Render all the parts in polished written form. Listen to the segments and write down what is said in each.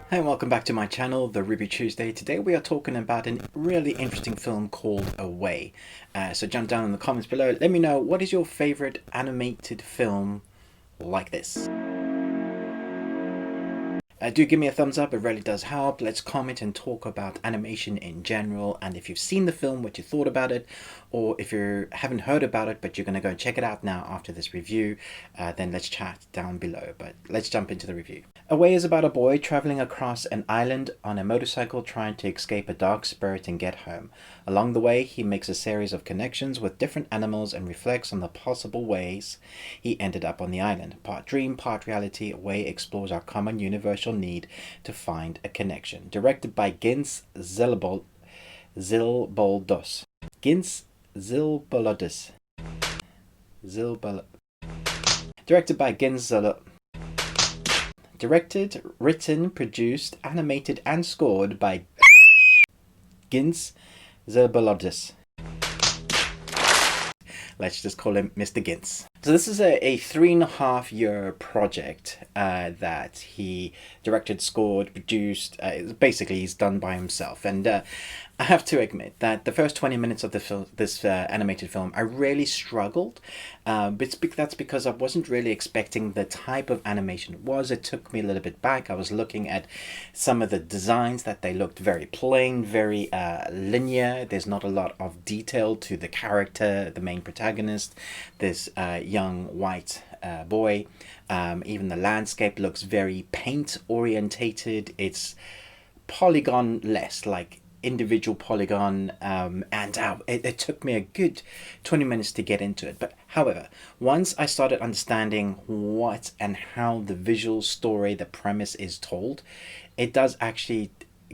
Hi and welcome back to my channel, The Review Tuesday. Today we are talking about a really interesting film called Away. So jump down in the comments below. Let me know, what is your favorite animated film like this? Do give me a thumbs up, it really does help. Let's comment and talk about animation in general, and if you've seen the film, what you thought about it, or if you haven't heard about it but you're going to go check it out now after this review, then let's chat down below. But let's jump into the review. Away is about a boy traveling across an island on a motorcycle trying to escape a dark spirit and get home. Along the way, he makes a series of connections with different animals and reflects on the possible ways he ended up on the island. Part dream, part reality, Away explores our common universal need to find a connection. Directed by Gints Zilbalodis. Gints Zilbalodis. Directed by Gints Zilbalodis. Directed, written, produced, animated and scored by Gints Zilbalodis. Let's just call him Mr. Gints. So this is a 3.5-year project that he directed, scored, produced. Basically, he's done by himself. And I have to admit that the first 20 minutes of this animated film, I really struggled. But that's because I wasn't really expecting the type of animation it was. It took me a little bit back. I was looking at some of the designs that they looked very plain, very linear. There's not a lot of detail to the character, the main protagonist, this young white boy. Even the landscape looks very paint orientated. It's polygon less, like individual polygon, and it took me a good 20 minutes to get into it. But however, once I started understanding what and how the visual story, the premise is told, it does actually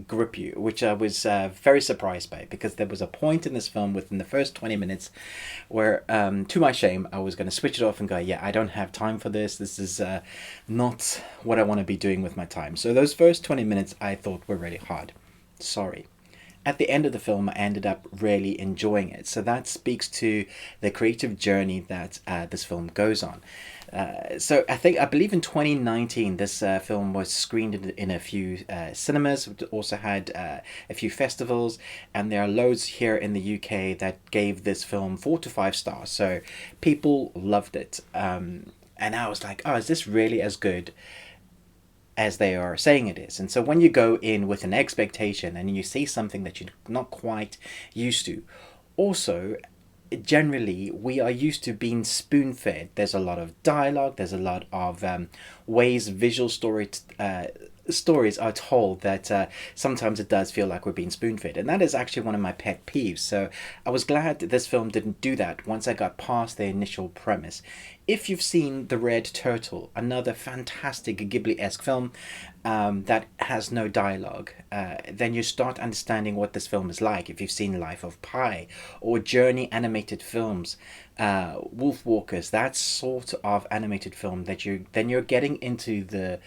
grip you, which I was very surprised by, because there was a point in this film within the first 20 minutes where, to my shame, I was going to switch it off and go, yeah, I don't have time for this. This is not what I want to be doing with my time. So those first 20 minutes I thought were really hard. Sorry. At the end of the film, I ended up really enjoying it. So that speaks to the creative journey that this film goes on. So I believe in 2019, this film was screened in a few cinemas. It also had a few festivals, and there are loads here in the UK that gave this film 4 to 5 stars. So people loved it. And I was like, oh, is this really as good as they are saying it is? And so when you go in with an expectation and you see something that you're not quite used to, also generally we are used to being spoon-fed. There's a lot of dialogue, there's a lot of ways visual stories are told that sometimes it does feel like we're being spoon-fed, and that is actually one of my pet peeves. So I was glad that this film didn't do that once I got past the initial premise. If you've seen The Red Turtle, another fantastic Ghibli-esque film that has no dialogue, then you start understanding what this film is like. If you've seen Life of Pi or Journey animated films, Wolf Walkers, that sort of animated film, that you're getting into the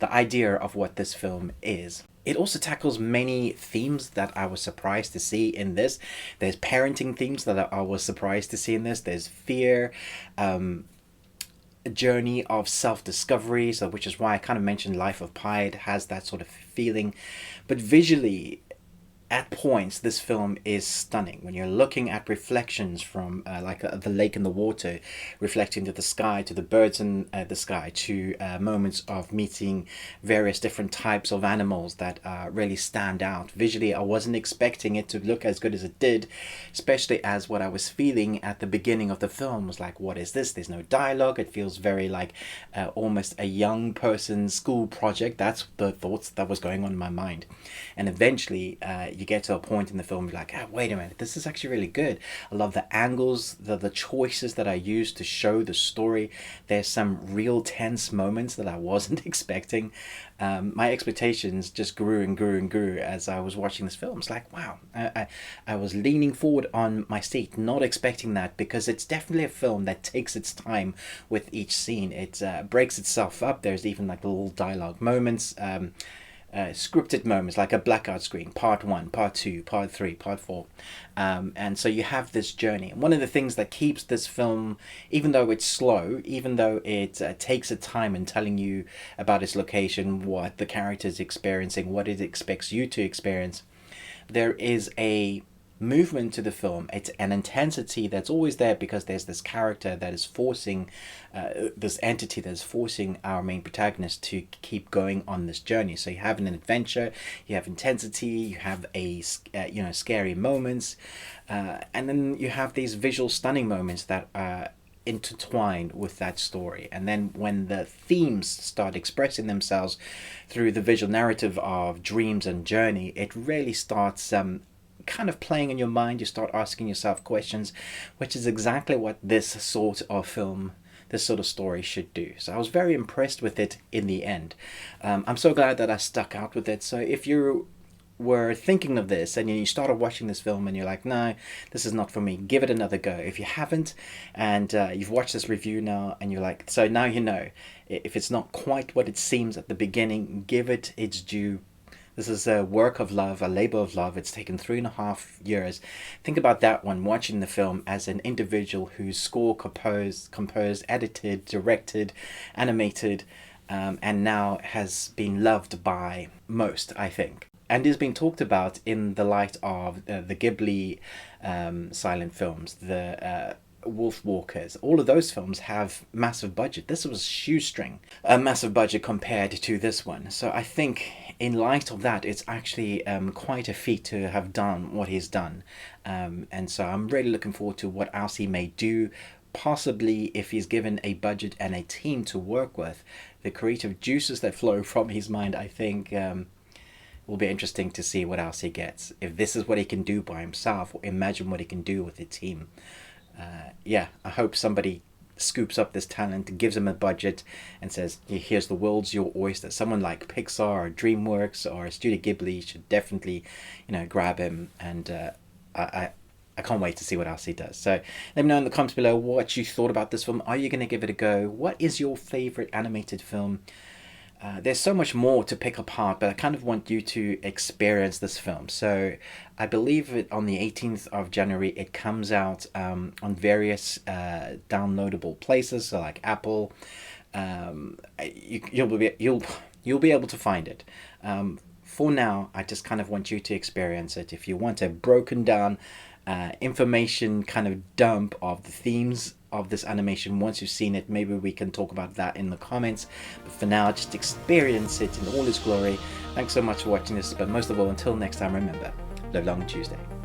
idea of what this film is. It also tackles many themes that I was surprised to see in this. There's parenting themes that I was surprised to see in this. There's fear, a journey of self-discovery, so which is why I kind of mentioned Life of Pi. It has that sort of feeling. But visually, at points, this film is stunning. When you're looking at reflections from the lake and the water reflecting to the sky, to the birds in the sky, to moments of meeting various different types of animals that really stand out. Visually, I wasn't expecting it to look as good as it did, especially as what I was feeling at the beginning of the film was like, what is this? There's no dialogue. It feels very like almost a young person's school project. That's the thoughts that was going on in my mind. And eventually, you get to a point in the film, you're like, oh, wait a minute, this is actually really good. I love the angles, the choices that I used to show the story. There's some real tense moments that I wasn't expecting. My expectations just grew and grew and grew as I was watching this film. It's like, wow, I was leaning forward on my seat, not expecting that, because it's definitely a film that takes its time with each scene. It breaks itself up. There's even like little dialogue moments. scripted moments, like a blackout screen, part 1, part 2, part 3, part 4. And so you have this journey. And one of the things that keeps this film, even though it's slow, even though it takes a time in telling you about its location, what the character is experiencing, what it expects you to experience, there is a movement to the film. It's an intensity that's always there, because there's this character that is forcing, this entity that's forcing our main protagonist to keep going on this journey. So you have an adventure, you have intensity, you have scary moments, and then you have these visual stunning moments that are intertwined with that story. And then when the themes start expressing themselves through the visual narrative of dreams and journey, it really starts kind of playing in your mind. You start asking yourself questions, which is exactly what this sort of film, this sort of story should do. So I was very impressed with it in the end. I'm so glad that I stuck out with it. So if you were thinking of this and you started watching this film and you're like, no, this is not for me, give it another go. If you haven't, and you've watched this review now and you're like, so now you know, if it's not quite what it seems at the beginning, give it its due. This is a work of love, a labor of love. It's taken 3.5 years. Think about that one, watching the film as an individual whose score composed, edited, directed, animated, and now has been loved by most, I think. And is being talked about in the light of the Ghibli silent films, the Wolf Walkers. All of those films have massive budget. This was shoestring, a massive budget compared to this one. So I think in light of that, it's actually quite a feat to have done what he's done. And so I'm really looking forward to what else he may do. Possibly, if he's given a budget and a team to work with, the creative juices that flow from his mind, I think will be interesting to see what else he gets. If this is what he can do by himself, imagine what he can do with a team. I hope somebody scoops up this talent, gives him a budget, and says, here's the world's your oyster. Someone like Pixar or DreamWorks or Studio Ghibli should definitely, grab him. And I can't wait to see what else he does. So let me know in the comments below what you thought about this film. Are you going to give it a go? What is your favorite animated film? There's so much more to pick apart, but I kind of want you to experience this film. So I believe on the 18th of January, it comes out on various downloadable places, so like Apple. You'll be able to find it. For now, I just kind of want you to experience it. If you want a broken down information kind of dump of the themes of this animation, once you've seen it, maybe we can talk about that in the comments. But for now, just experience it in all its glory. Thanks so much for watching this, but most of all, until next time, remember, live long Tuesday.